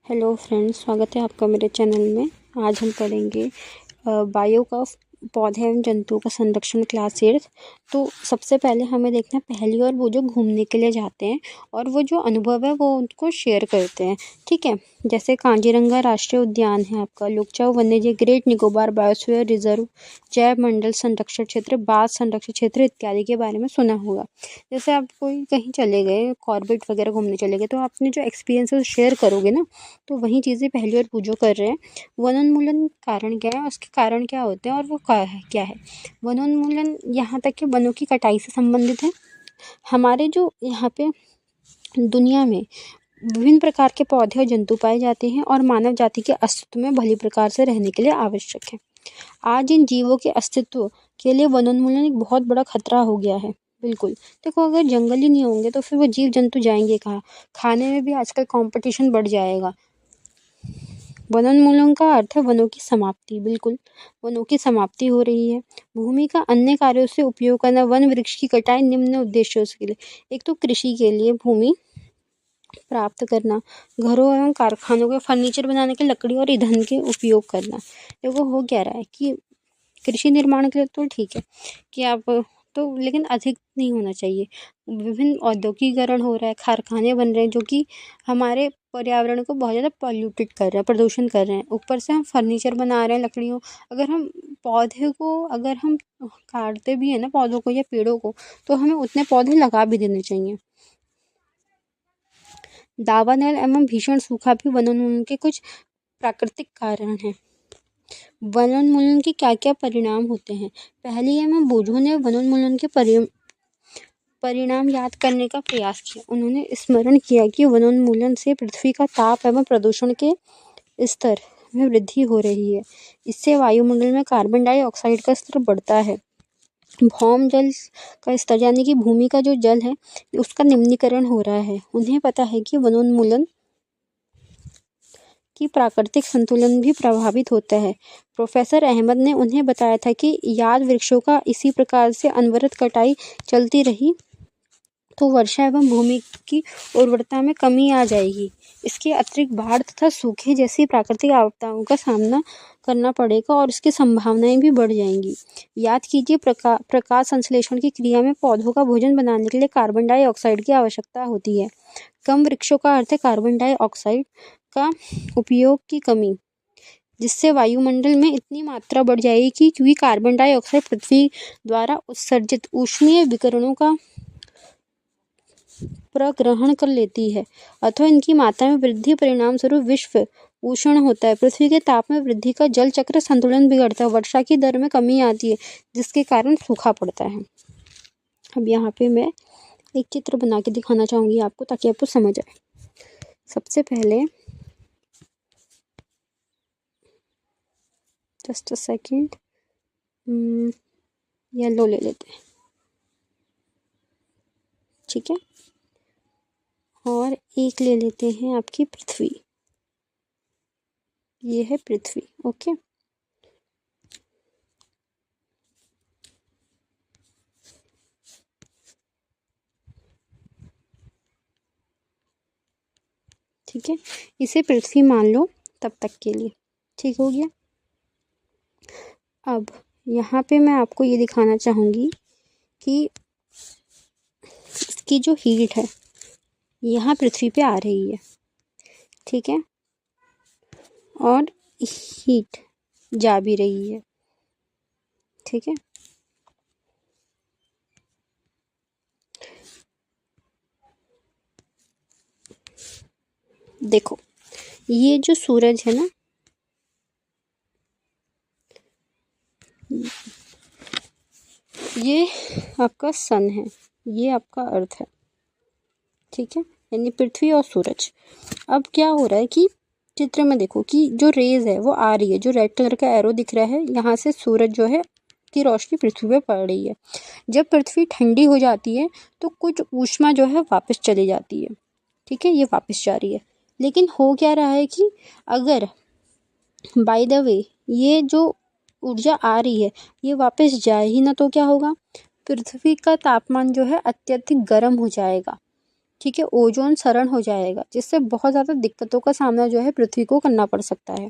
Hello friends, स्वागत है आपका मेरे चैनल में। आज हम पढ़ेंगे बायो का पौधे एवं जंतुओं का संरक्षण क्लास 8। तो सबसे पहले हमें देखना है पहली और वो जो घूमने के लिए जाते हैं और वो जो अनुभव है वो उनको शेयर करते हैं। ठीक है, जैसे कांजीरंगा राष्ट्रीय उद्यान है आपका, लुकचाऊ वन्यजीव, ग्रेट निकोबार बायोस्फीयर रिजर्व, जैव मंडल संरक्षण क्षेत्र, बाघ संरक्षण क्षेत्र इत्यादि के बारे में सुना होगा। जैसे आप कोई कहीं चले गए, कॉर्बेट वगैरह घूमने चले गए, तो आपने जो एक्सपीरियंस है शेयर करोगे ना, तो वही चीज़ें पहली और पूजो कर रहे हैं। वनोन्मूलन कारण क्या है, उसके कारण क्या होते हैं और वो क्या है। वनोन्मूलन यहाँ तक कि वनों की कटाई से संबंधित है। हमारे जो यहाँ पे दुनिया में विभिन्न प्रकार के पौधे और जंतु पाए जाते हैं और मानव जाति के अस्तित्व में भली प्रकार से रहने के लिए आवश्यक है। आज इन जीवों के अस्तित्व के लिए वनोन्मूलन एक बहुत बड़ा खतरा हो गया है। बिल्कुल, देखो अगर जंगल ही नहीं होंगे तो फिर वो जीव जंतु जाएंगे कहाँ। खाने में भी आजकल कंपटीशन बढ़ जाएगा। वनोन्मूलन का अर्थ है वनों की समाप्ति। बिल्कुल, वनों की समाप्ति हो रही है। भूमि का अन्य कार्यों से उपयोग करना, वन वृक्ष की कटाई निम्न उद्देश्यों के लिए। एक तो कृषि के लिए भूमि प्राप्त करना, घरों एवं कारखानों के फर्नीचर बनाने के लकड़ी और ईंधन के उपयोग करना। देखो हो क्या रहा है कि कृषि निर्माण के लिए तो ठीक है कि आप तो, लेकिन अधिक नहीं होना चाहिए। विभिन्न औद्योगिकरण हो रहा है, कारखाने बन रहे हैं जो कि हमारे पर्यावरण को बहुत ज़्यादा पॉल्यूटेड कर रहे हैं, प्रदूषण कर रहे हैं। ऊपर से हम फर्नीचर बना रहे हैं लकड़ियों। अगर हम पौधे को अगर हम काटते भी हैं ना, पौधों को या पेड़ों को, तो हमें उतने पौधे लगा भी देने चाहिए। दावानल एवं भीषण सूखा भी वनोन्मूलन के कुछ प्राकृतिक कारण हैं। वनोन्मूलन के क्या क्या परिणाम होते हैं। पहले एवं बोझों ने वनोन्मूलन के परिणाम याद करने का प्रयास किया। उन्होंने स्मरण किया कि वनोन्मूलन से पृथ्वी का ताप एवं प्रदूषण के स्तर में वृद्धि हो रही है। इससे वायुमंडल में कार्बन डाइऑक्साइड का स्तर बढ़ता है। भौम जल का स्तर यानी कि भूमि का जो जल है उसका निम्नीकरण हो रहा है। उन्हें पता है कि वनोन्मूलन की प्राकृतिक संतुलन भी प्रभावित होता है। प्रोफेसर अहमद ने उन्हें बताया था कि याद वृक्षों का इसी प्रकार से अनवरत कटाई चलती रही तो वर्षा एवं भूमि की उर्वरता में कमी आ जाएगी। इसके अतिरिक्त बाढ़ तथा सूखे जैसी प्राकृतिक आपदाओं का सामना करना पड़ेगा और इसकी संभावनाएं भी बढ़ जाएंगी। याद कीजिए, प्रकाश संश्लेषण की क्रिया में पौधों का भोजन बनाने के लिए कार्बन डाइऑक्साइड की आवश्यकता होती है। कम वृक्षों का अर्थ है कार्बन डाइऑक्साइड का उपयोग की कमी, जिससे वायुमंडल में इतनी मात्रा बढ़ जाएगी कि क्योंकि कार्बन डाइऑक्साइड पृथ्वी द्वारा उत्सर्जित ऊष्मीय विकिरणों का प्रग्रहण कर लेती है, अथवा इनकी मात्रा में वृद्धि परिणाम स्वरूप विश्व उष्ण होता है। पृथ्वी के ताप में वृद्धि का जल चक्र संतुलन बिगड़ता है, वर्षा की दर में कमी आती है, जिसके कारण सूखा पड़ता है। अब यहाँ पे मैं एक चित्र बना के दिखाना चाहूँगी आपको, ताकि आपको समझ आए। सबसे पहले जस्ट अ सेकेंड, येलो ले लेते हैं, ठीक है। और एक ले लेते हैं आपकी पृथ्वी, ये है पृथ्वी, ओके। ठीक है, इसे पृथ्वी मान लो तब तक के लिए, ठीक हो गया। अब यहाँ पे मैं आपको ये दिखाना चाहूँगी कि इसकी जो हीट है यहाँ पृथ्वी पे आ रही है, ठीक है, और हीट जा भी रही है, ठीक है। देखो ये जो सूरज है ना, ये आपका सन है, ये आपका अर्थ है, ठीक है, यानी पृथ्वी और सूरज। अब क्या हो रहा है कि चित्र में देखो कि जो रेज है वो आ रही है, जो रेड कलर का एरो दिख रहा है, यहाँ से सूरज जो है की रोशनी पृथ्वी पे पड़ रही है। जब पृथ्वी ठंडी हो जाती है तो कुछ ऊष्मा जो है वापस चली जाती है, ठीक है, ये वापस जा रही है। लेकिन हो क्या रहा है कि अगर बाय द वे ये जो ऊर्जा आ रही है ये वापस जाए ही ना, तो क्या होगा, पृथ्वी का तापमान जो है अत्यधिक गर्म हो जाएगा, ठीक है, ओजोन क्षरण हो जाएगा, जिससे बहुत ज़्यादा दिक्कतों का सामना जो है पृथ्वी को करना पड़ सकता है।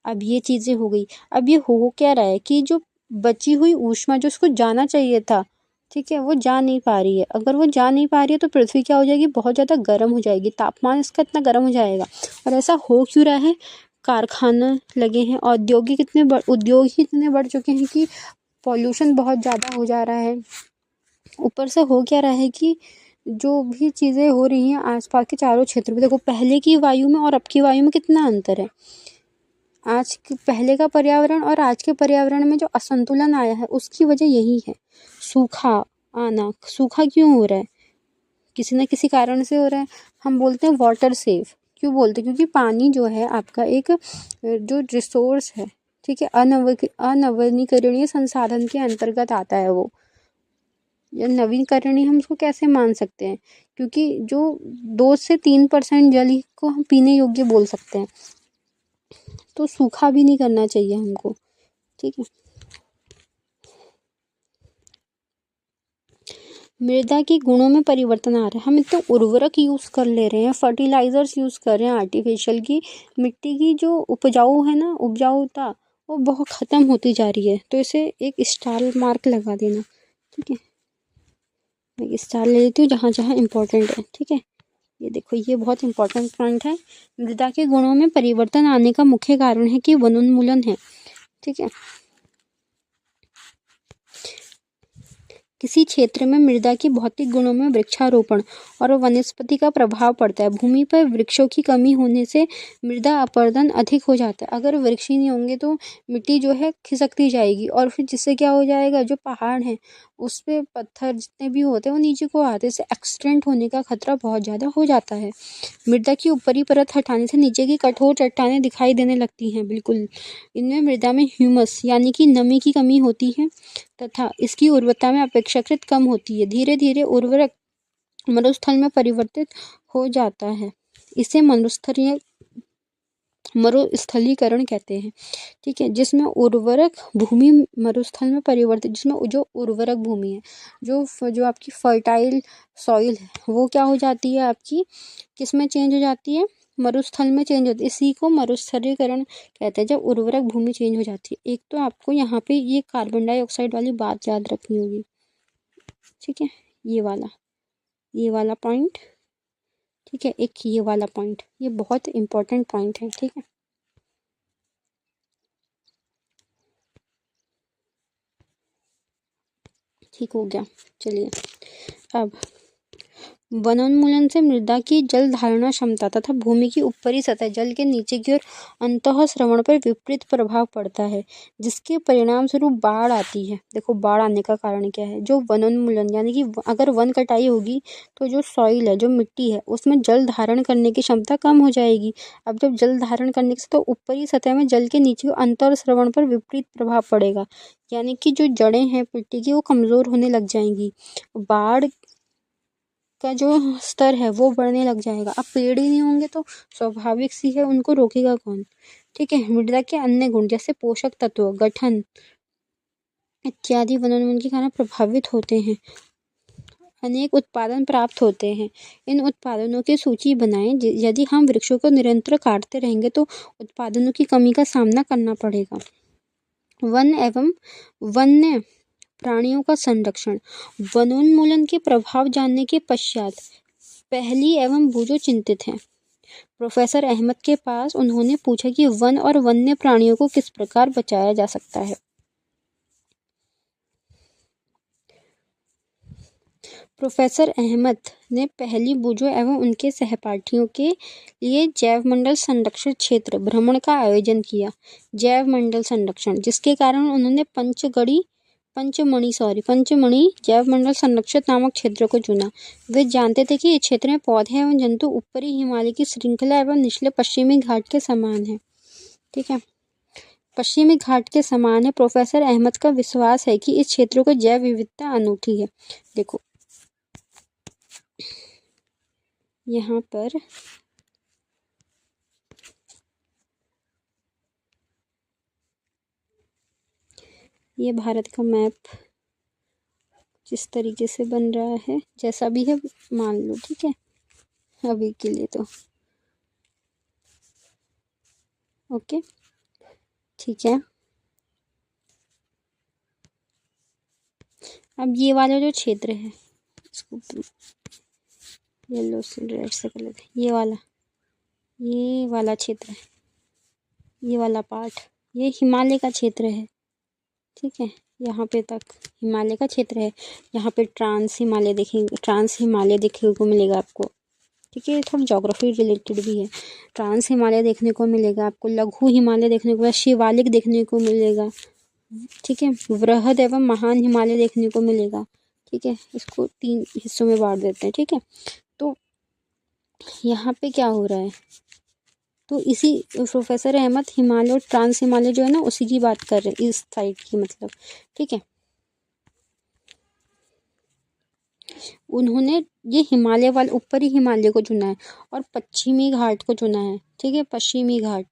अब ये चीज़ें हो गई। अब ये हो क्या रहा है कि जो बची हुई ऊष्मा जो उसको जाना चाहिए था, ठीक है, वो जा नहीं पा रही है। अगर वो जा नहीं पा रही है तो पृथ्वी क्या हो जाएगी, बहुत ज़्यादा गर्म हो जाएगी, तापमान इसका इतना गर्म हो जाएगा। और ऐसा हो क्यों रहा है, कारखाना लगे हैं, उद्योग ही इतने बढ़ चुके हैं कि पॉल्यूशन बहुत ज़्यादा हो जा रहा है। ऊपर से हो क्या रहा है कि जो भी चीज़ें हो रही हैं आसपास के चारों क्षेत्र में, देखो पहले की वायु में और अब की वायु में कितना अंतर है। पहले का पर्यावरण और आज के पर्यावरण में जो असंतुलन आया है उसकी वजह यही है, सूखा आना। सूखा क्यों हो रहा है, किसी न किसी कारण से हो रहा है। हम बोलते हैं वाटर सेव, क्यों बोलते हैं, क्योंकि पानी जो है आपका एक जो रिसोर्स है, ठीक है, अनवनीकरणीय संसाधन के अंतर्गत आता है वो। या नवीकरणीय हम उसको कैसे मान सकते हैं, क्योंकि जो 2 से 3% जल ही को हम पीने योग्य बोल सकते हैं। तो सूखा भी नहीं करना चाहिए हमको, ठीक है। मृदा के गुणों में परिवर्तन आ रहा है, हम इतने उर्वरक यूज़ कर ले रहे हैं, फर्टिलाइजर्स यूज़ कर रहे हैं आर्टिफिशियल, की मिट्टी की जो उपजाऊता वो बहुत ख़त्म होती जा रही है। तो इसे एक स्टार मार्क लगा देना, ठीक है। मैं स्टार ले लेती हूँ जहाँ जहाँ इम्पोर्टेंट है, ठीक है। ये देखो, ये बहुत इंपॉर्टेंट पॉइंट है। मृदा के गुणों में परिवर्तन आने का मुख्य कारण है कि वनोन्मूलन है, ठीक है। किसी क्षेत्र में मृदा की भौतिक गुणों में वृक्षारोपण और वनस्पति का प्रभाव पड़ता है। भूमि पर वृक्षों की कमी होने से मृदा अपरदन अधिक हो जाता है। अगर वृक्ष ही नहीं होंगे तो मिट्टी जो है खिसकती जाएगी, और फिर जिससे क्या हो जाएगा, जो पहाड़ हैं उस पे पत्थर जितने भी होते हैं वो नीचे को आते हैं, इससे एक्सीडेंट होने का खतरा बहुत ज़्यादा हो जाता है। मृदा की ऊपरी परत हटाने से नीचे की कठोर चट्टानें दिखाई देने लगती हैं, बिल्कुल। इनमें मृदा में ह्यूमस यानी कि नमी की कमी होती है तथा इसकी उर्वरता में अपेक्षाकृत कम होती है। धीरे धीरे उर्वरक मरुस्थल में परिवर्तित हो जाता है। इसे मरुस्थलीकरण कहते हैं, ठीक है। जिसमें उर्वरक भूमि मरुस्थल में परिवर्तित, जिसमें जो उर्वरक भूमि है, जो आपकी फर्टाइल सॉइल है, वो क्या हो जाती है आपकी, किस में चेंज हो जाती है, मरुस्थल में चेंज होती है। इसी को मरुस्थलीकरण कहते हैं, जब उर्वरक भूमि चेंज हो जाती है। एक तो आपको यहाँ पे ये कार्बन डाइऑक्साइड वाली बात याद रखनी होगी, ठीक है। ये वाला पॉइंट, ठीक है। एक ये वाला पॉइंट, ये बहुत इंपॉर्टेंट पॉइंट है, ठीक है। ठीक हो गया, चलिए। अब वनोन्मूलन से मृदा की जल धारणा क्षमता तथा भूमि की ऊपरी सतह जल के नीचे की ओर अंतःस्रवण पर विपरीत प्रभाव पड़ता है, जिसके परिणाम स्वरूप बाढ़ आती है। देखो, बाढ़ आने का कारण क्या है, जो वनोन्मूलन यानी कि अगर वन कटाई होगी तो जो सॉइल है, जो मिट्टी है, उसमें जल धारण करने की क्षमता कम हो जाएगी। अब जब जल धारण करने से तो ऊपरी सतह में जल के नीचे अंतःस्रवण पर विपरीत प्रभाव पड़ेगा, यानी कि जो जड़ें हैं मिट्टी की वो कमजोर होने लग जाएंगी। बाढ़ का जो स्तर है वो बढ़ने लग जाएगा। अब पेड़ ही नहीं होंगे तो स्वाभाविक सी है, उनको रोकेगा कौन, ठीक है। मृदा के अन्य गुण जैसे पोषक तत्व, गठन इत्यादि वनोन्मूलन के कारण प्रभावित होते हैं। अनेक उत्पादन प्राप्त होते हैं। इन उत्पादनों की सूची बनाएं। यदि हम वृक्षों को निरंतर काटते रहेंगे तो उत्पादनों की कमी का सामना करना पड़ेगा। वन एवं वन्य प्राणियों का संरक्षण। वनोन्मूलन के प्रभाव जानने के पश्चात पहली एवं वो चिंतित हैं प्रोफेसर अहमद के पास, उन्होंने पूछा कि वन और वन्य प्राणियों को किस प्रकार बचाया जा सकता है। प्रोफेसर अहमद ने पहली बुजो एवं उनके सहपाठियों के लिए जैवमंडल संरक्षण क्षेत्र भ्रमण का आयोजन किया। जैवमंडल संरक्षण, जिसके कारण उन्होंने पंचमणि जैवमंडल संरक्षित नामक क्षेत्र को चुना। वे जानते थे कि इस क्षेत्र में पौधे एवं जंतु ऊपरी हिमालय की श्रृंखला एवं निचले पश्चिमी घाट के समान है, ठीक है। पश्चिमी घाट के समान है। प्रोफेसर अहमद का विश्वास है कि इस क्षेत्र को जैव विविधता अनूठी है। देखो यहाँ पर ये भारत का मैप जिस तरीके से बन रहा है, जैसा भी है मान लो, ठीक है। अभी के लिए तो ओके, ठीक है। अब ये वाला जो क्षेत्र है, इसको येलो से रेड से कर लेते हैं। ये वाला क्षेत्र है, ये वाला पार्ट, ये हिमालय का क्षेत्र है, ठीक है। यहाँ पे तक हिमालय का क्षेत्र है। यहाँ पे ट्रांस हिमालय देखने को मिलेगा आपको, ठीक है। थोड़ा ज्योग्राफी रिलेटेड भी है। ट्रांस हिमालय देखने को मिलेगा आपको, लघु हिमालय देखने को मिलेगा, शिवालिक देखने को मिलेगा, ठीक है। वृहद एवं महान हिमालय देखने को मिलेगा, ठीक है। इसको 3 हिस्सों में बांट देते हैं, ठीक है। तो यहाँ पे क्या हो रहा है, तो इसी प्रोफेसर अहमद हिमालय और ट्रांस हिमालय जो है ना, उसी की बात कर रहे हैं, इस साइड की मतलब, ठीक है। उन्होंने ये हिमालय वाले ऊपरी हिमालय को चुना है और पश्चिमी घाट को चुना है, ठीक है। पश्चिमी घाट,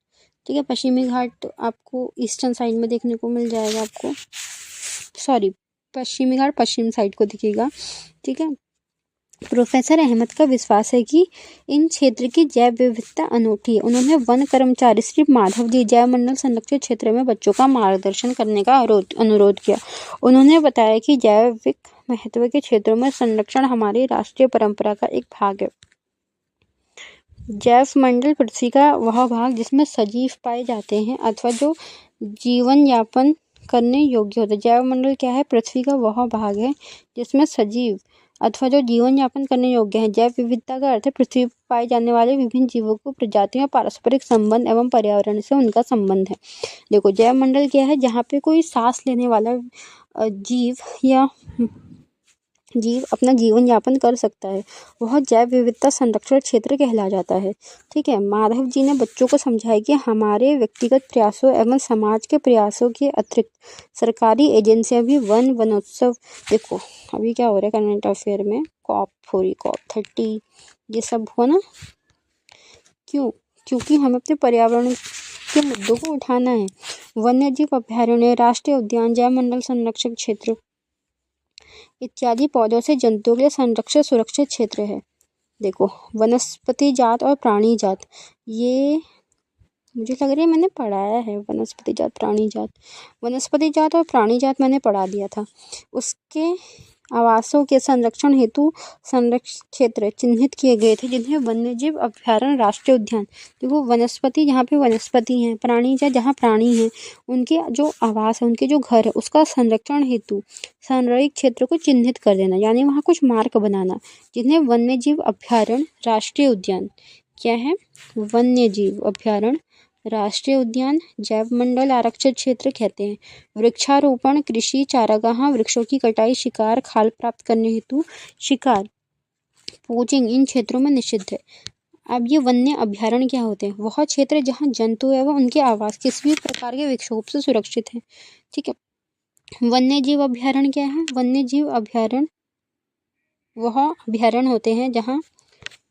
ठीक है। पश्चिमी घाट आपको ईस्टर्न साइड में देखने को मिल जाएगा आपको, सॉरी, पश्चिमी घाट पश्चिम साइड को दिखेगा, ठीक है। प्रोफेसर अहमद का विश्वास है कि इन क्षेत्र की जैव विविधता अनूठी है। उन्होंने वन कर्मचारी श्री माधव जी जैव मंडल संरक्षित क्षेत्र में बच्चों का मार्गदर्शन करने का अनुरोध किया। उन्होंने बताया कि जैविक महत्व के क्षेत्रों में संरक्षण हमारी राष्ट्रीय परंपरा का एक भाग है। जैव मंडल पृथ्वी का वह भाग जिसमें सजीव पाए जाते हैं अथवा जो जीवन यापन करने योग्य होता है। जैव मंडल क्या है, पृथ्वी का वह भाग है जिसमें सजीव अथवा जो जीवन यापन करने योग्य है। जैव विविधता का अर्थ है पृथ्वी पर पाए जाने वाले विभिन्न जीवों को प्रजातियों पारस्परिक संबंध एवं पर्यावरण से उनका संबंध है। देखो, जैव मंडल क्या है, जहाँ पे कोई सांस लेने वाला जीव अपना जीवन यापन कर सकता है, वह जैव विविधता संरक्षण क्षेत्र कहला जाता है, ठीक है। माधव जी ने बच्चों को समझाया कि हमारे व्यक्तिगत प्रयासों एवं समाज के प्रयासों के अतिरिक्त सरकारी एजेंसियां भी वनोत्सव, देखो अभी क्या हो रहा है करंट अफेयर में, COP30 ये सब हुआ ना, क्योंकि हमें अपने पर्यावरण के मुद्दों को उठाना है। वन्य जीव अभ्यारण्य, राष्ट्रीय उद्यान, जैव मंडल संरक्षक क्षेत्र इत्यादि पौधों से जंतुओं के लिए संरक्षित सुरक्षित क्षेत्र है। देखो, वनस्पति जात और प्राणी जात, ये मुझे लग रहा है मैंने पढ़ाया है, वनस्पति जात और प्राणी जात मैंने पढ़ा दिया था। उसके आवासों के संरक्षण हेतु संरक्षित क्षेत्र चिन्हित किए गए थे, जिन्हें वन्यजीव अभ्यारण्य, राष्ट्रीय उद्यान, देखो वनस्पति जहाँ पे वनस्पति हैं, प्राणी जहाँ प्राणी हैं, उनके जो आवास है, उनके जो घर है, उसका संरक्षण हेतु संरक्षित क्षेत्र को चिन्हित कर देना, यानी वहाँ कुछ मार्क बनाना, जिन्हें वन्यजीव अभ्यारण्य, राष्ट्रीय उद्यान क्या है, वन्यजीव अभ्यारण्य, राष्ट्रीय उद्यान, जैव मंडल आरक्षित क्षेत्र कहते हैं। वृक्षारोपण, कृषि, चारागाह, वृक्षों की कटाई, शिकार, खाल प्राप्त करने हेतु शिकार, पोचिंग इन क्षेत्रों में निषिद्ध है। अब ये वन्य अभ्यारण्य क्या होते हैं, वह क्षेत्र जहाँ जंतु एवं उनके आवास किसी भी प्रकार के विक्षोभ से सुरक्षित है, ठीक है। वन्य जीव अभ्यारण्य क्या है, वन्य जीव अभ्यारण्य वह अभ्यारण्य होते हैं जहाँ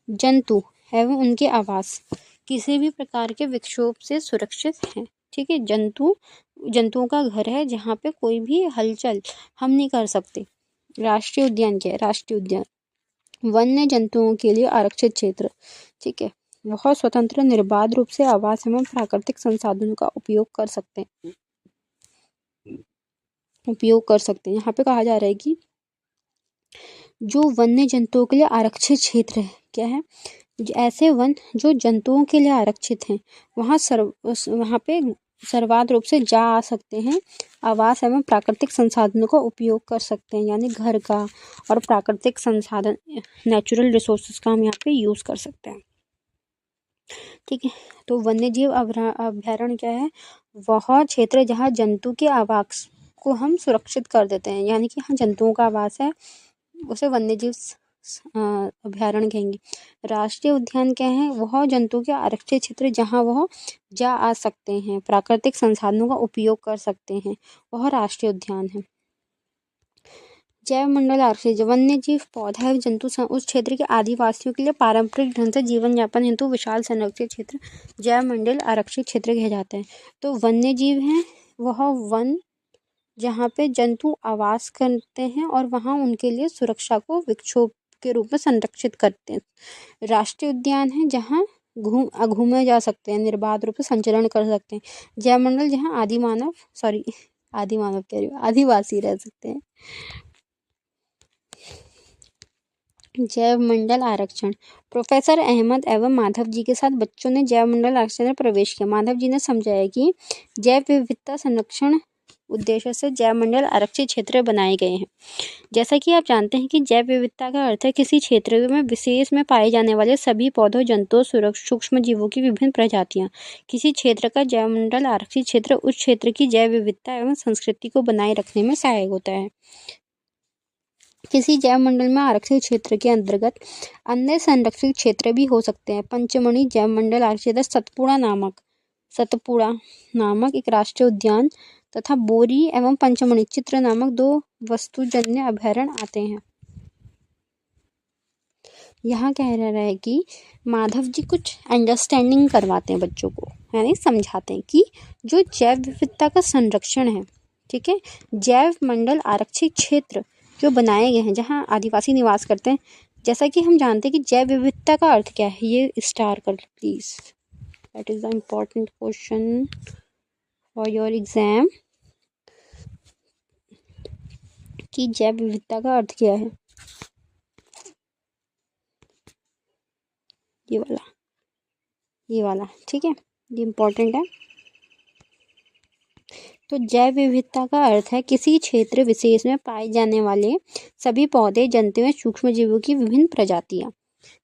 जंतु एवं उनके आवास किसी भी प्रकार के विक्षोभ से सुरक्षित हैं, ठीक है। जंतुओं का घर है जहाँ पे कोई भी हलचल हम नहीं कर सकते। राष्ट्रीय उद्यान क्या है, राष्ट्रीय उद्यान वन्य जंतुओं के लिए आरक्षित क्षेत्र, ठीक है। वह स्वतंत्र निर्बाध रूप से आवास एवं प्राकृतिक संसाधनों का उपयोग कर सकते हैं। यहाँ पे कहा जा रहा है कि जो वन्य जंतुओं के लिए आरक्षित क्षेत्र है, क्या है, ऐसे वन जो जंतुओं के लिए आरक्षित हैं, वहाँ पे सर्वाध रूप से जा आ सकते हैं, आवास एवं प्राकृतिक संसाधनों का उपयोग कर सकते हैं, यानी घर का और प्राकृतिक संसाधन नेचुरल रिसोर्सेज का हम यहाँ पे यूज़ कर सकते हैं, ठीक है। तो वन्यजीव अभ्यारण्य क्या है, वह क्षेत्र जहाँ जंतु के आवास को हम सुरक्षित कर देते हैं, यानी कि हाँ जंतुओं का आवास है, उसे वन्यजीव अभ्यारण्य कहेंगे। राष्ट्रीय उद्यान क्या है, वह जंतु के आरक्षित क्षेत्र जहाँ वह जा आ सकते हैं, प्राकृतिक संसाधनों का उपयोग कर सकते हैं, वह राष्ट्रीय उद्यान है। जैव मंडल आरक्षित, वन्य जीव, पौधा एवं जंतु उस क्षेत्र के आदिवासियों के लिए पारंपरिक ढंग से जीवन यापन हेतु विशाल संरक्षित क्षेत्र जैव मंडल आरक्षित क्षेत्र कहे जाते हैं। तो वन्य जीव हैं, वह वन जहाँ पे जंतु आवास करते हैं और वहाँ उनके लिए सुरक्षा को विक्षोभ के रूप में संरक्षित करते हैं। राष्ट्रीय उद्यान है जहाँ घूमे जा सकते हैं, निर्बाध रूप से संचरण कर सकते हैं। जैव मंडल जहाँ आदिवासी रह सकते हैं। जैव मंडल आरक्षण। प्रोफेसर अहमद एवं माधव जी के साथ बच्चों ने जैव मंडल आरक्षण में प्रवेश किया। माधव जी ने समझाया कि जैव विविधता संरक्षण उद्देश्य से जैव मंडल आरक्षित क्षेत्र बनाए गए हैं। जैसा कि आप जानते हैं कि जैव विविधता का अर्थ है किसी क्षेत्र में विशेष में पाए जाने वाले सभी पौधों, जंतुओं, सूक्ष्म जीवों की विभिन्न प्रजातियां। किसी क्षेत्र का जैव मंडल आरक्षित क्षेत्र उस क्षेत्र की जैव विविधता एवं संस्कृति को बनाए रखने में सहायक होता है। किसी जैव मंडल में आरक्षित क्षेत्र के अंतर्गत अन्य संरक्षित क्षेत्र भी हो सकते हैं। पंचमढ़ी जैव मंडल आरक्षित सतपुड़ा नामक एक राष्ट्रीय उद्यान तथा बोरी एवं पंचमढ़ी चित्र नामक 2 वस्तुजन्य अभयारण्य आते हैं। यहाँ कह रहा है कि माधव जी कुछ अंडरस्टैंडिंग करवाते हैं बच्चों को, यानी समझाते हैं कि जो जैव विविधता का संरक्षण है, ठीक है, जैव मंडल आरक्षित क्षेत्र जो बनाए गए हैं जहाँ आदिवासी निवास करते हैं। जैसा कि हम जानते हैं कि जैव विविधता का अर्थ क्या है, ये स्टार कर please, that is the important question for your exam, कि जैव विविधता का अर्थ क्या है। ये वाला ठीक है, ये इम्पोर्टेंट है। तो जैव विविधता का अर्थ है किसी क्षेत्र विशेष में पाए जाने वाले सभी पौधे, जंतुओं, सूक्ष्म जीवों की विभिन्न प्रजातियां,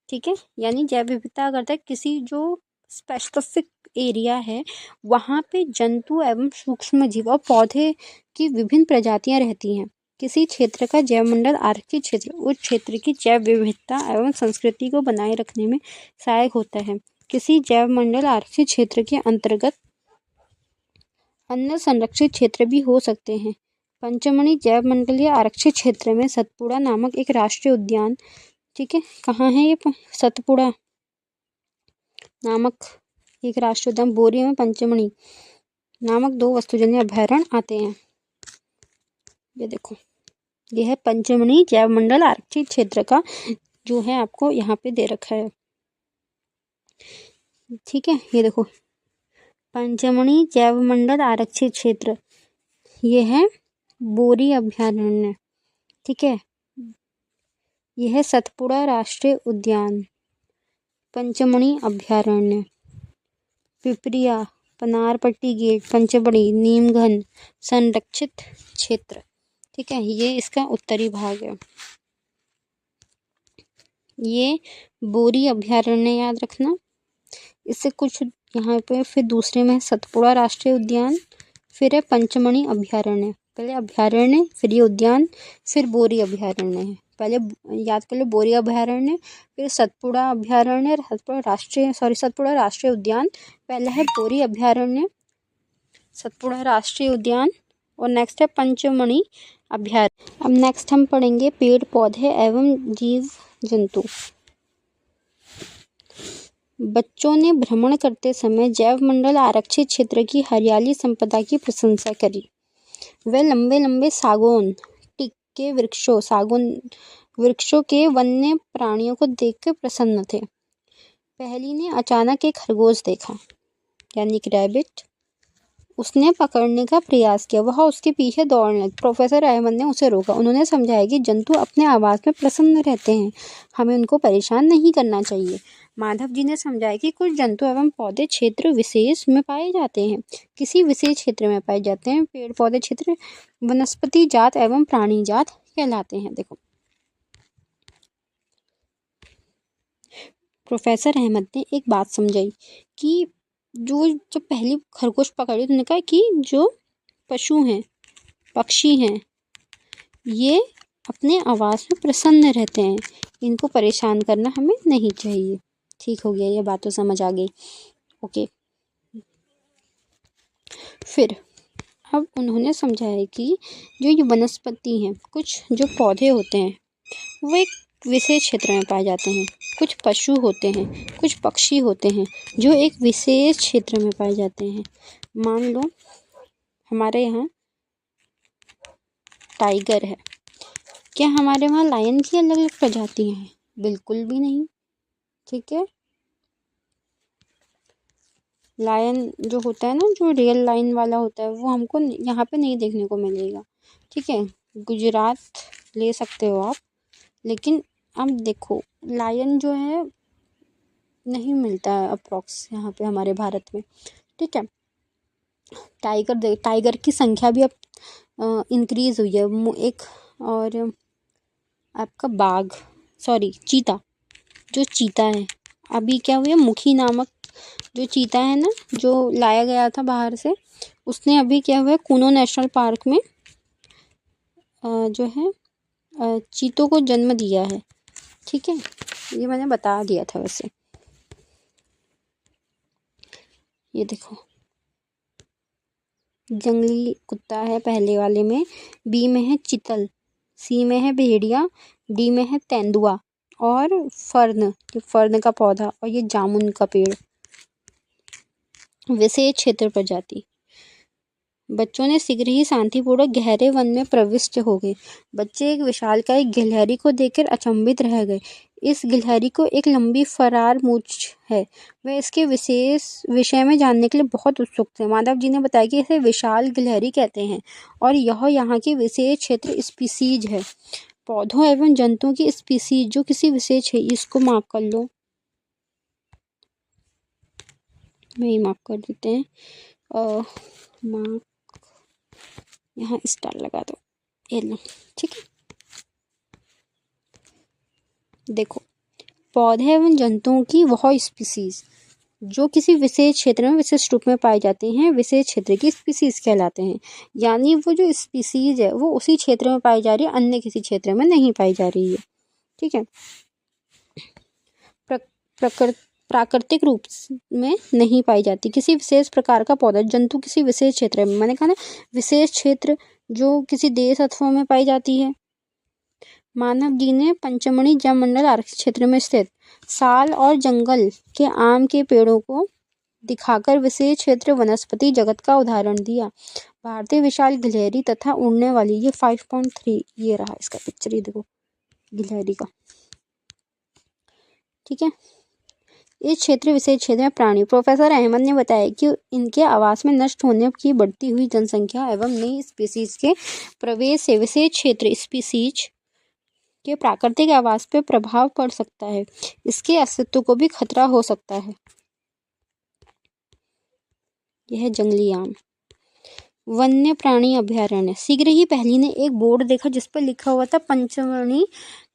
ठीक है। यानी जैव विविधता का अर्थ है किसी जो स्पेसिफिक एरिया है वहाँ पे जंतु एवं सूक्ष्म जीव और पौधे की विभिन्न प्रजातियां रहती हैं। किसी क्षेत्र का जैव मंडल आरक्षित क्षेत्र उस क्षेत्र की जैव विविधता एवं संस्कृति को बनाए रखने में सहायक होता है। किसी जैव मंडल आरक्षित क्षेत्र के अंतर्गत अन्य संरक्षित क्षेत्र भी हो सकते हैं। पंचमढ़ी जैव मंडलीय आरक्षित क्षेत्र में सतपुड़ा नामक एक राष्ट्रीय उद्यान, ठीक है, कहाँ है ये, सतपुड़ा नामक एक राष्ट्रीय उद्यान, बोरी में पंचमढ़ी नामक 2 वस्तुजन्य अभयारण्य आते हैं। ये देखो, ये है पंचमढ़ी जैव मंडल आरक्षित क्षेत्र का जो है आपको यहाँ पे दे रखा है, ठीक है। ये देखो पंचमढ़ी जैव मंडल आरक्षित क्षेत्र, ये है बोरी अभयारण्य, ठीक है। यह है सतपुड़ा राष्ट्रीय उद्यान, पंचमढ़ी अभयारण्य, पिपरिया, पनारपट्टी गेट, पंचमढ़ी, नीमघन संरक्षित क्षेत्र, ठीक है। ये इसका उत्तरी भाग है। ये बोरी अभयारण्य याद रखना। इससे कुछ यहाँ पे फिर दूसरे में सतपुड़ा राष्ट्रीय उद्यान, फिर है पंचमढ़ी अभयारण्य, पहले अभयारण्य फिर ये उद्यान, फिर बोरी अभयारण्य है। पहले याद कर लो बोरी अभयारण्य, फिर सतपुड़ा अभयारण्य, सतपुड़ा राष्ट्रीय उद्यान, पहला है बोरी अभयारण्य, सतपुड़ा राष्ट्रीय उद्यान और नेक्स्ट है पंचमढ़ी अभयारण्य। अब नेक्स्ट हम पढ़ेंगे पेड़ पौधे एवं जीव जंतु। बच्चों ने भ्रमण करते समय जैव मंडल आरक्षित क्षेत्र की हरियाली संपदा की प्रशंसा करी। वे लंबे लंबे सागौन के वृक्षों के वन्य प्राणियों को देखकर प्रसन्न थे। पहली ने अचानक एक खरगोश देखा, यानी कि रैबिट। उसने पकड़ने का प्रयास किया, वह उसके पीछे दौड़ने लगी। प्रोफेसर अहमद ने उसे रोका। उन्होंने समझाया कि जंतु अपने आवास में प्रसन्न रहते हैं, हमें उनको परेशान नहीं करना चाहिए। माधव जी ने समझाया कि कुछ जंतु एवं पौधे क्षेत्र विशेष में पाए जाते हैं, किसी विशेष क्षेत्र में पाए जाते हैं। पेड़ पौधे क्षेत्र वनस्पति जात एवं प्राणी जात कहलाते हैं। देखो, प्रोफेसर अहमद ने एक बात समझाई कि जो पहली खरगोश पकड़ी, उन्होंने कहा कि जो पशु हैं, पक्षी हैं, ये अपने आवास में प्रसन्न रहते हैं, इनको परेशान करना हमें नहीं चाहिए। ठीक हो गया, ये बात तो समझ आ गई। ओके, फिर अब उन्होंने समझाया कि जो ये वनस्पति हैं, कुछ जो पौधे होते हैं वो एक विशेष क्षेत्र में पाए जाते हैं, कुछ पशु होते हैं, कुछ पक्षी होते हैं जो एक विशेष क्षेत्र में पाए जाते हैं। मान लो हमारे यहाँ टाइगर है, क्या हमारे वहाँ लायन की अलग अलग प्रजातियाँ हैं? बिल्कुल भी नहीं। ठीक है, लायन जो होता है ना, जो रियल लायन वाला होता है, वो हमको यहाँ पे नहीं देखने को मिलेगा। ठीक है, गुजरात ले सकते हो आप, लेकिन अब देखो लायन जो है नहीं मिलता है अप्रॉक्स यहाँ पे हमारे भारत में। ठीक है, टाइगर की संख्या भी अब इंक्रीज हुई है। एक और आपका चीता, जो चीता है अभी क्या हुआ, मुखी नामक जो चीता है ना, जो लाया गया था बाहर से, उसने अभी क्या हुआ, कूनो नेशनल पार्क में जो है चीतों को जन्म दिया है। ठीक है, ये मैंने बता दिया था वैसे। ये देखो, जंगली कुत्ता है पहले वाले में, बी में है चितल, सी में है भेड़िया, डी में है तेंदुआ, और फर्न का पौधा, और ये जामुन का पेड़। विशेष क्षेत्र प्रजाति, बच्चों ने शीघ्र ही शांतिपूर्वक गहरे वन में प्रविष्ट हो गए। बच्चे एक विशालकाय गिलहरी को देखकर अचंभित रह गए। इस गिलहरी को एक लंबी फरार मूंछ है। वे इसके विशेष विषय में जानने के लिए बहुत उत्सुक थे। माधव जी ने बताया कि इसे विशाल गिलहरी कहते हैं और यह यहाँ की विशेष क्षेत्र स्पीसीज है। पौधों एवं जंतुओं की स्पीसीज जो किसी विशेष है, इसको मार्क कर लो, वही मार्क कर देते हैं। मार्क यहाँ स्टार लगा दो, ये लो। ठीक है, देखो, पौधे एवं जंतुओं की वह स्पीसीज जो किसी विशेष क्षेत्र में विशिष्ट रूप में पाए जाते हैं, विशेष क्षेत्र की स्पीसीज कहलाते हैं। यानी वो जो स्पीसीज है वो उसी क्षेत्र में पाई जा रही है, अन्य किसी क्षेत्र में नहीं पाई जा रही है। ठीक है, प्राकृतिक रूप में नहीं पाई जाती। किसी विशेष प्रकार का पौधा जंतु किसी विशेष क्षेत्र में, मैंने कहा ना विशेष क्षेत्र, जो किसी देश अथवा में पाई जाती है। मानव जी ने पंचमढ़ी जलमंडल आरक्षित क्षेत्र में स्थित साल और जंगल के आम के पेड़ों को दिखाकर विशेष क्षेत्र वनस्पति जगत का उदाहरण दिया। भारतीय विशाल गिलहरी तथा उड़ने वाली, ये 5.3, ये रहा इसका पिक्चर, ये देखो गिलहरी का। ठीक है, इस क्षेत्र विशेष क्षेत्र में प्राणी, प्रोफेसर अहमद ने बताया कि इनके आवास में नष्ट होने की बढ़ती हुई जनसंख्या एवं नई स्पीसीज के प्रवेश से विशेष क्षेत्र स्पीसीज के प्राकृतिक आवास पर प्रभाव पड़ सकता है। इसके अस्तित्व को भी खतरा हो सकता है। यह है जंगली आम। वन्य प्राणी अभयारण्य, शीघ्र ही पहली ने एक बोर्ड देखा जिस पर लिखा हुआ था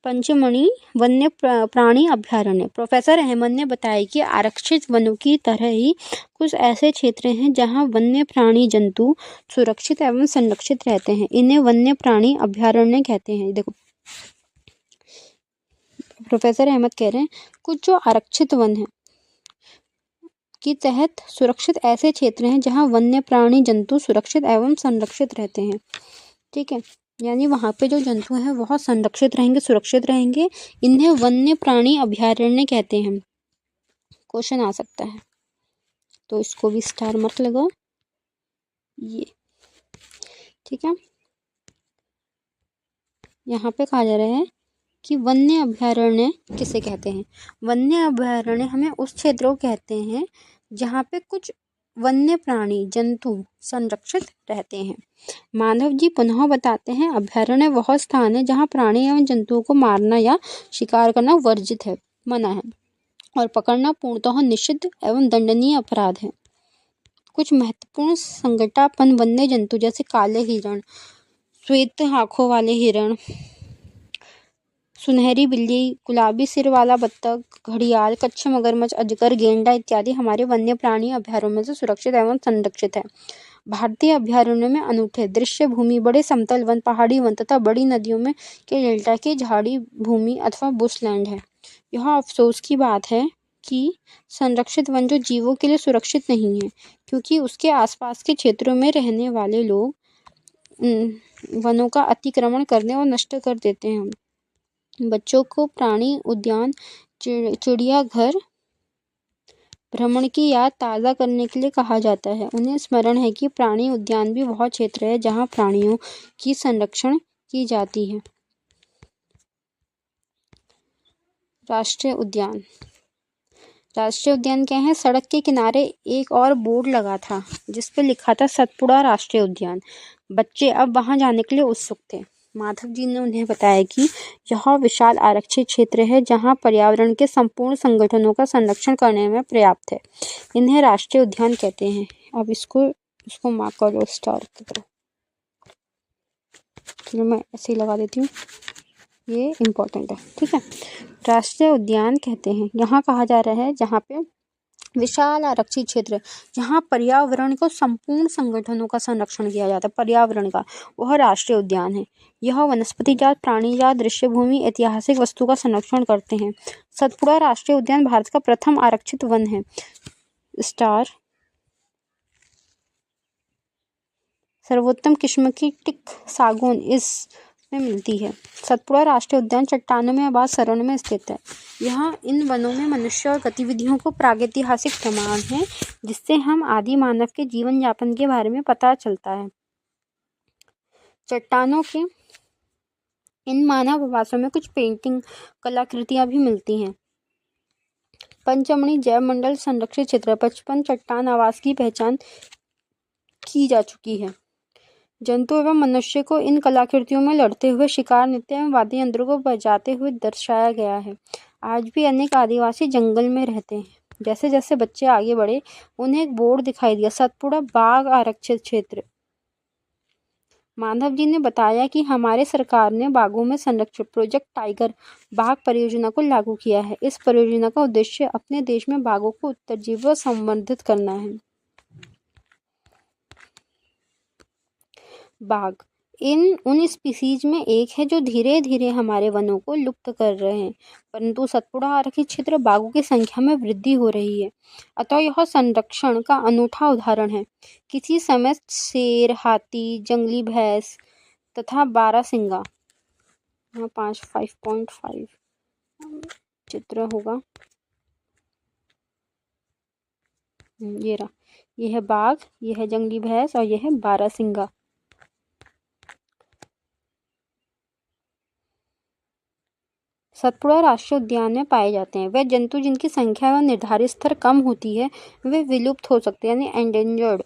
पंचमढ़ी वन्य प्राणी अभयारण्य। प्रोफेसर अहमद ने बताया कि आरक्षित वनों की तरह ही कुछ ऐसे क्षेत्र हैं जहां वन्य प्राणी जंतु सुरक्षित एवं संरक्षित रहते हैं। इन्हें वन्य प्राणी अभयारण्य कहते हैं। देखो, प्रोफेसर अहमद कह रहे हैं कुछ जो आरक्षित वन है के तहत सुरक्षित ऐसे क्षेत्र हैं जहां वन्य प्राणी जंतु सुरक्षित एवं संरक्षित रहते हैं। ठीक है, यानी वहां पे जो जंतु हैं वह संरक्षित रहेंगे, सुरक्षित रहेंगे। इन्हें वन्य प्राणी अभयारण्य कहते हैं। क्वेश्चन आ सकता है, तो इसको भी स्टार मार्क लगाओ, ये। ठीक है, यहाँ पे कहा जा रहा है कि वन्य अभयारण्य किसे कहते हैं। वन्य अभयारण्य हमें उस क्षेत्र को कहते हैं जहाँ पे कुछ वन्य प्राणी जंतु संरक्षित रहते हैं। माधव जी पुनः बताते हैं, अभयारण्य वह स्थान है जहाँ प्राणी एवं जंतुओं को मारना या शिकार करना वर्जित है, मना है, और पकड़ना पूर्णतः निषिद्ध एवं दंडनीय अपराध है। कुछ महत्वपूर्ण संगठन वन्य जंतु जैसे काले हिरण, श्वेत आंखों वाले हिरण, सुनहरी बिल्ली, गुलाबी सिर वाला बत्तख, घड़ियाल, कच्छ मगरमच्छ, अजगर, गेंडा इत्यादि हमारे वन्य प्राणी अभयारण्यों से सुरक्षित एवं संरक्षित है। भारतीय अभयारण्यों में अनूठे दृश्य भूमि, बड़े समतल वन, पहाड़ी वन तथा बड़ी नदियों में के डेल्टा के झाड़ी भूमि अथवा बुशलैंड है। यह अफसोस की बात है कि संरक्षित वन जो जीवों के लिए सुरक्षित नहीं है, क्योंकि उसके आसपास के क्षेत्रों में रहने वाले लोग वनों का अतिक्रमण करने और नष्ट कर देते हैं। बच्चों को प्राणी उद्यान, चिड़ियाघर भ्रमण की याद ताज़ा करने के लिए कहा जाता है। उन्हें स्मरण है कि प्राणी उद्यान भी वह क्षेत्र है जहाँ प्राणियों की संरक्षण की जाती है। राष्ट्रीय उद्यान। राष्ट्रीय उद्यान क्या है? सड़क के किनारे एक और बोर्ड लगा था जिस पे लिखा था सतपुड़ा राष्ट्रीय उद्यान। बच्चे अब वहां जाने के लिए उत्सुक थे। माधव जी ने उन्हें बताया कि यह विशाल आरक्षित क्षेत्र है जहां पर्यावरण के संपूर्ण संगठनों का संरक्षण करने में पर्याप्त है। इन्हें राष्ट्रीय उद्यान कहते हैं। अब इसको मार्क करो, स्टार करो। चलो मैं ऐसे ही लगा देती हूँ, ये इम्पोर्टेंट है, ठीक है। राष्ट्रीय उद्यान कहते हैं यहाँ कहा जा रहा है जहाँ पे विशाल आरक्षित क्षेत्र, जहाँ पर्यावरण को संपूर्ण संगठनों का संरक्षण किया जाता है, पर्यावरण का, वह राष्ट्रीय उद्यान है। यह वनस्पति जात, प्राणी जात, दृश्य भूमि, ऐतिहासिक वस्तु का संरक्षण करते हैं। सतपुड़ा राष्ट्रीय उद्यान भारत का प्रथम आरक्षित वन है। स्टार। सर्वोत्तम किस्म की टिक सागौन इसमें मिलती है। सतपुड़ा राष्ट्रीय उद्यान चट्टानों में आबाद सरों में स्थित है। यहाँ इन वनों में मनुष्य और गतिविधियों को प्रागैतिहासिक प्रमाण है जिससे हम आदि मानव के जीवन यापन के बारे में पता चलता है। चट्टानों के इन मानव आवासों में कुछ पेंटिंग कलाकृतियां भी मिलती हैं। पंचमणी जैव मंडल संरक्षित क्षेत्र 55 चट्टान आवास की पहचान की जा चुकी है। जंतु एवं मनुष्य को इन कलाकृतियों में लड़ते हुए, शिकार, नृत्य एवं वाद्य यंत्रों को बजाते हुए दर्शाया गया है। आज भी अनेक आदिवासी जंगल में रहते हैं। जैसे जैसे बच्चे आगे बढ़े उन्हें एक बोर्ड दिखाई दिया, सतपुड़ा बाघ आरक्षित क्षेत्र। माधव जी ने बताया कि हमारे सरकार ने बाघों में संरक्षण प्रोजेक्ट टाइगर बाघ परियोजना को लागू किया है। इस परियोजना का उद्देश्य अपने देश में बाघों को उत्तरजीवी व संवर्धित करना है। बाघ उन स्पीसीज में एक है जो धीरे धीरे हमारे वनों को लुप्त कर रहे हैं, परंतु सतपुड़ा आरक्षित क्षेत्र बाघों की संख्या में वृद्धि हो रही है। अतः यह संरक्षण का अनूठा उदाहरण है। किसी समय शेर, हाथी, जंगली भैंस तथा बारहसिंगा, 5.5 चित्र होगा, ये रहा, यह है बाघ, यह है जंगली भैंस और यह है बारहसिंगा। सतपुड़ा राष्ट्रीय उद्यान में पाए जाते हैं वे जंतु जिनकी संख्या व निर्धारित स्तर कम होती है, वे विलुप्त हो सकते हैं, यानी एंडेंजर्ड।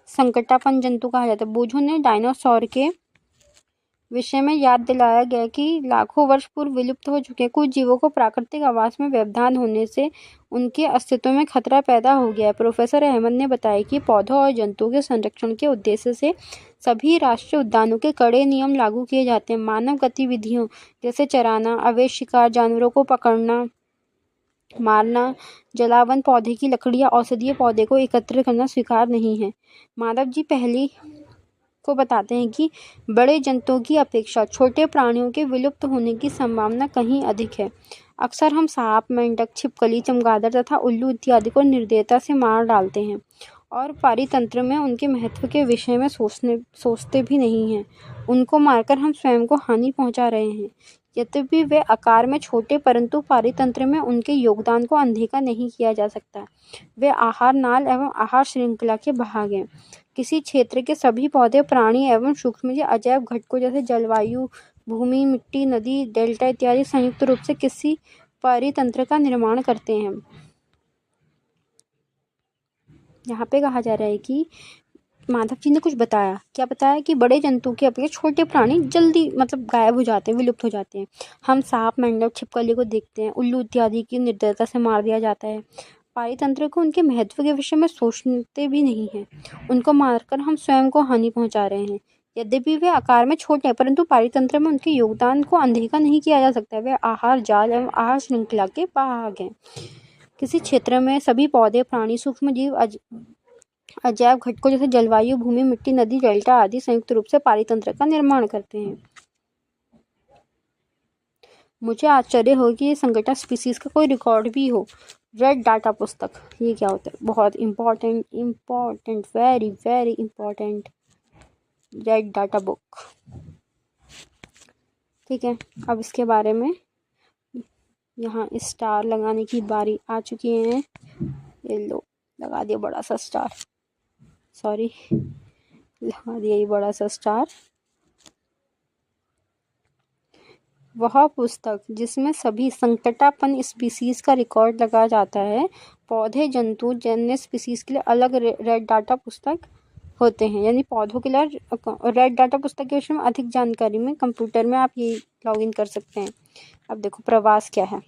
संकटापन्न जंतु कहा जाता है। बोझों ने डायनासोर के विषय में याद दिलाया गया कि लाखों वर्ष पूर्व विलुप्त हो चुके कुछ जीवों को प्राकृतिक आवास में व्यवधान होने से उनके अस्तित्व में खतरा पैदा हो गया है। प्रोफेसर अहमद ने बताया कि पौधों और जंतुओं के संरक्षण के उद्देश्य से सभी राष्ट्रीय उद्यानों के कड़े नियम लागू किए जाते हैं। मानव गतिविधियों जैसे चराना, अवैध शिकार, जानवरों को पकड़ना, मारना, जलावन, पौधे की लकड़ियां, औषधीय पौधे को एकत्र करना स्वीकार नहीं है। माधव जी पहली को बताते हैं कि बड़े जंतुओं की अपेक्षा छोटे प्राणियों के विलुप्त होने की संभावना कहीं अधिक है। अक्सर हम सांप, मेंढक, छिपकली, चमगादड़ तथा उल्लू इत्यादि को निर्दयता से मार डालते हैं और पारितंत्र में उनके महत्व के विषय में सोचते भी नहीं हैं। उनको मारकर हम स्वयं को हानि पहुंचा रहे हैं। यद्यपि वे आकार में छोटे, परंतु पारितंत्र में उनके योगदान को अनदेखा नहीं किया जा सकता। वे आहार नाल एवं आहार श्रृंखला के भाग हैं। किसी क्षेत्र के सभी पौधे, प्राणी एवं सूक्ष्मजीव अजैव घटकों जैसे जलवायु, भूमि, मिट्टी, नदी, डेल्टा इत्यादि संयुक्त रूप से किसी पारितंत्र का निर्माण करते हैं। यहाँ पे कहा जा रहा है कि माधव जी ने कुछ बताया, क्या बताया कि बड़े जंतु के अपेक्षा छोटे प्राणी जल्दी गायब हो जाते हैं, विलुप्त हो जाते हैं। हम सांप, मेंढक, छिपकली को देखते हैं, उल्लू इत्यादि की निर्दयता से मार दिया जाता है। पारितंत्र को उनके महत्व के विषय में सोचते भी नहीं है। उनको मारकर हम स्वयं को हानि पहुंचा रहे हैं। यद्यपि वे आकार में छोटे हैं, परंतु पारितंत्र में उनके योगदान को अनदेखा नहीं किया जा सकता। वे आहार जाल एवं आहार श्रृंखला के भाग हैं। किसी क्षेत्र में सभी पौधे, प्राणी, सूक्ष्मजीव अजैव घटकों जैसे जलवायु, भूमि, मिट्टी, नदी, डेल्टा आदि संयुक्त रूप से पारितंत्र का निर्माण करते हैं। मुझे आश्चर्य हो कि ये संकटा स्पीसीज का कोई रिकॉर्ड भी हो। रेड डाटा पुस्तक, ये क्या होता है? बहुत important, very very important, red data book. ठीक है, अब इसके बारे में यहाँ स्टार लगाने की बारी आ चुकी है। ये लो, लगा दिया बड़ा सा स्टार, सॉरी, लगा दिया ये बड़ा सा स्टार। वह पुस्तक जिसमें सभी संकटापन्न स्पीसीज का रिकॉर्ड लगा जाता है। पौधे, जंतु, जन्य स्पीसीज के लिए अलग रेड डाटा पुस्तक होते हैं, यानी पौधों के लिए रेड डाटा पुस्तक के विषय में अधिक जानकारी में कंप्यूटर में आप ये लॉगिन कर सकते हैं। अब देखो प्रवास क्या है।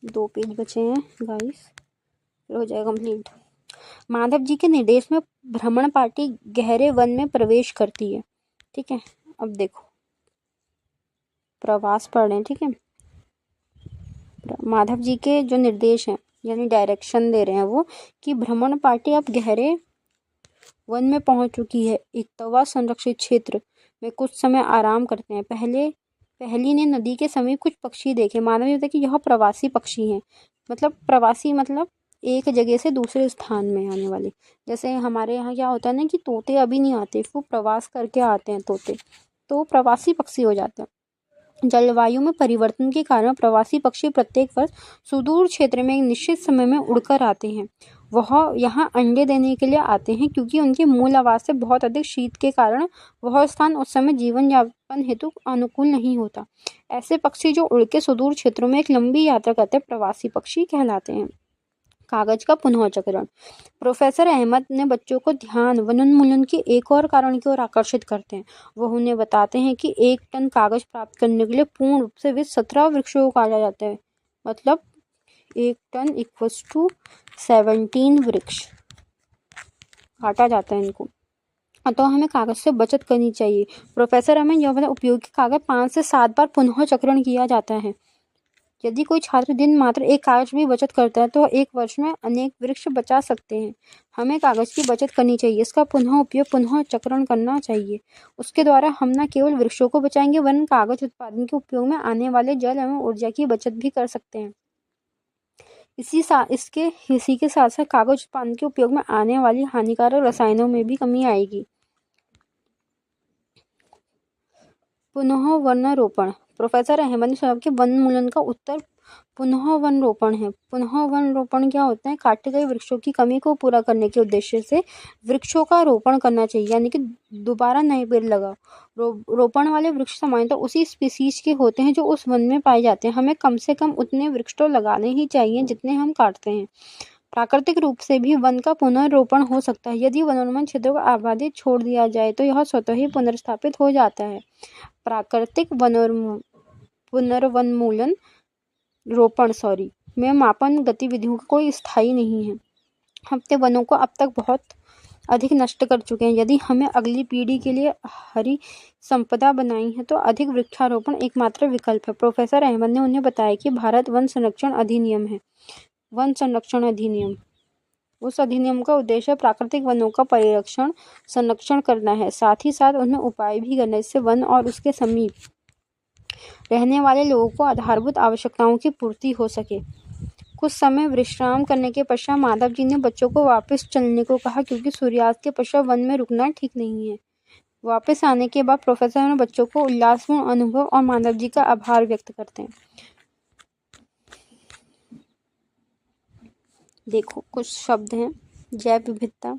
2 पेज बचे हैं गाइस, हो जाएगा कंप्लीट। माधव जी के निर्देश में भ्रमण पार्टी गहरे वन में प्रवेश करती है। ठीक है, अब देखो प्रवास पढ़ रहे हैं। ठीक है, माधव जी के जो निर्देश हैं यानी डायरेक्शन दे रहे हैं वो कि भ्रमण पार्टी अब गहरे वन में पहुंच चुकी है। इक्तवा संरक्षित क्षेत्र में कुछ समय आराम करते हैं। पहली ने नदी के समीप कुछ पक्षी देखे। मानव होता कि यह प्रवासी पक्षी हैं, मतलब प्रवासी मतलब एक जगह से दूसरे स्थान में आने वाले। जैसे हमारे यहाँ क्या होता है ना कि तोते अभी नहीं आते, वो प्रवास करके आते हैं तोते, तो प्रवासी पक्षी हो जाते हैं। जलवायु में परिवर्तन के कारण प्रवासी पक्षी प्रत्येक वर्ष सुदूर क्षेत्र में एक निश्चित समय में उड़कर आते हैं। वह यहाँ अंडे देने के लिए आते हैं क्योंकि उनके मूल आवास से बहुत अधिक शीत के कारण वह स्थान उस समय जीवन यापन हेतु अनुकूल नहीं होता। ऐसे पक्षी जो उड़ के सुदूर क्षेत्रों में एक लंबी यात्रा करते हैं प्रवासी पक्षी कहलाते हैं। कागज का पुनःचक्रण। प्रोफेसर अहमद ने बच्चों को ध्यान वनोन्मूलन के एक और कारण की ओर आकर्षित करते हैं। वह उन्हें बताते हैं कि 1 टन कागज प्राप्त करने के लिए पूर्ण रूप से 17 वृक्षों को काटा जाता है। मतलब 1 टन इक्वल्स टू 17 वृक्ष काटा जाता है इनको। तो हमें कागज से बचत करनी चाहिए। प्रोफेसर हमें यह बताया उपयोगी कागज 5 से 7 बार पुनः चक्रण किया जाता है। यदि कोई छात्र दिन मात्र एक कागज भी बचत करता है तो एक वर्ष में अनेक वृक्ष बचा सकते हैं। हमें कागज की बचत करनी चाहिए, इसका पुनः उपयोग पुनः चक्रण करना चाहिए। उसके द्वारा हम न केवल वृक्षों को बचाएंगे वरन कागज उत्पादन के उपयोग में आने वाले जल एवं ऊर्जा की बचत भी कर सकते हैं। इसी के साथ साथ कागज उत्पादन के उपयोग में आने वाली हानिकारक रसायनों में भी कमी आएगी। पुनः वन रोपण। प्रोफेसर अहमद ने सुझाव कि वनोन्मूलन का उत्तर पुनः वन रोपण है। पुनः वन रोपण क्या होता है? काटे गए वृक्षों की कमी को पूरा करने के उद्देश्य से वृक्षों का रोपण करना चाहिए, यानी कि दोबारा नए पेड़ लगाओ। रोपण वाले वृक्ष सामान्यतः उसी स्पीसीज के होते हैं जो उस वन में पाए जाते हैं। हमें कम से कम उतने वृक्ष तो लगाने ही चाहिए जितने हम काटते हैं। प्राकृतिक रूप से भी वन का पुनर्रोपण हो सकता है। यदि वनोन्मूलन क्षेत्रों को आबादित छोड़ दिया जाए तो यह स्वतः ही पुनर्स्थापित हो जाता है। प्राकृतिक पुनर्वनमूलन रोपण में मापन गतिविधियों का कोई स्थायी नहीं है। हम वनों को अब तक बहुत अधिक नष्ट कर चुके हैं। यदि हमें अगली पीढ़ी के लिए हरी संपदा बनाई है तो अधिक वृक्षारोपण एकमात्र विकल्प है। प्रोफेसर अहमद ने उन्हें बताया कि भारत वन संरक्षण अधिनियम है। वन संरक्षण अधिनियम, उस अधिनियम का उद्देश्य प्राकृतिक वनों का परिरक्षण संरक्षण करना है, साथ ही साथ उन्हें उपाय भी करना है जिससे वन और उसके समीप रहने वाले लोगों को आधारभूत आवश्यकताओं की पूर्ति हो सके। कुछ समय विश्राम करने के पश्चात माधव जी ने बच्चों को वापस चलने को कहा क्योंकि सूर्यास्त के पश्चात वन में रुकना ठीक नहीं है। वापस आने के बाद प्रोफेसर ने बच्चों को उल्लासपूर्ण अनुभव और माधव जी का आभार व्यक्त करते हैं। देखो कुछ शब्द हैं। जैव विविधता,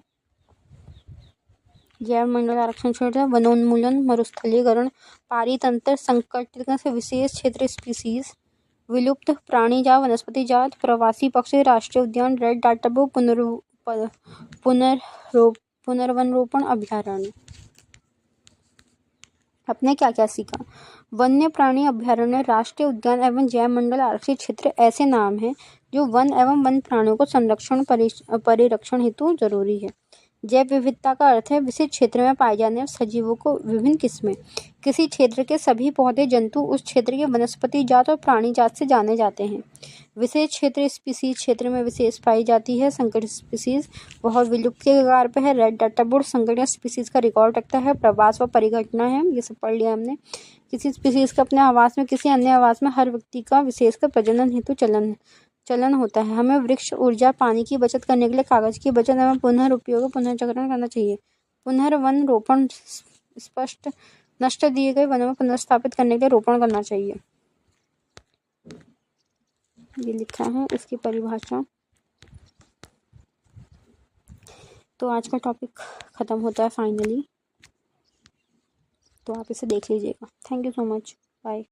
जैव मंडल आरक्षण क्षेत्र, वनोन्मूलन, मरुस्थलीकरण, पारितंत्र संकट से विशेष क्षेत्र स्पीसीज, विलुप्त प्राणी जात, वनस्पति जात, प्रवासी पक्षी, राष्ट्रीय उद्यान, रेड डाटा बुक, पुनर्वनरोपण अभ्यारण्य। आपने क्या क्या सीखा? वन्य प्राणी अभ्यारण्य, राष्ट्रीय उद्यान एवं जैव मंडल आरक्षित क्षेत्र ऐसे नाम हैं जो वन एवं वन प्राणियों को संरक्षण परिरक्षण हेतु जरूरी है। जैव विविधता का अर्थ है विशिष्ट क्षेत्र में पाए जाने वाले सजीवों को विभिन्न किस्में। किसी क्षेत्र के सभी पौधे जंतु उस क्षेत्र के वनस्पति जात और प्राणी जात से जाने जाते हैं। विशेष क्षेत्र स्पीसीज क्षेत्र में विशेष पाई जाती है। संकट स्पीसीज बहुत विलुप्त के कगार पर है। रेड डाटा बोर्ड संकट स्पीसीज का रिकॉर्ड रखता है। प्रवास व परिघटना है, ये सब पढ़ लिया हमने। किसी स्पीसीज का अपने आवास में किसी अन्य आवास में हर व्यक्ति का विशेषकर प्रजनन हेतु चलन होता है। हमें वृक्ष, ऊर्जा, पानी की बचत करने के लिए कागज की बचत एवं पुनर्उपयोग पुनर्चक्रण करना चाहिए। पुनर्वन रोपण स्पष्ट नष्ट दिए गए वनों में पुनर्स्थापित करने के लिए रोपण करना चाहिए। ये लिखा है इसकी परिभाषा। तो आज का टॉपिक खत्म होता है फाइनली। तो आप इसे देख लीजिएगा। Thank you so much. Bye.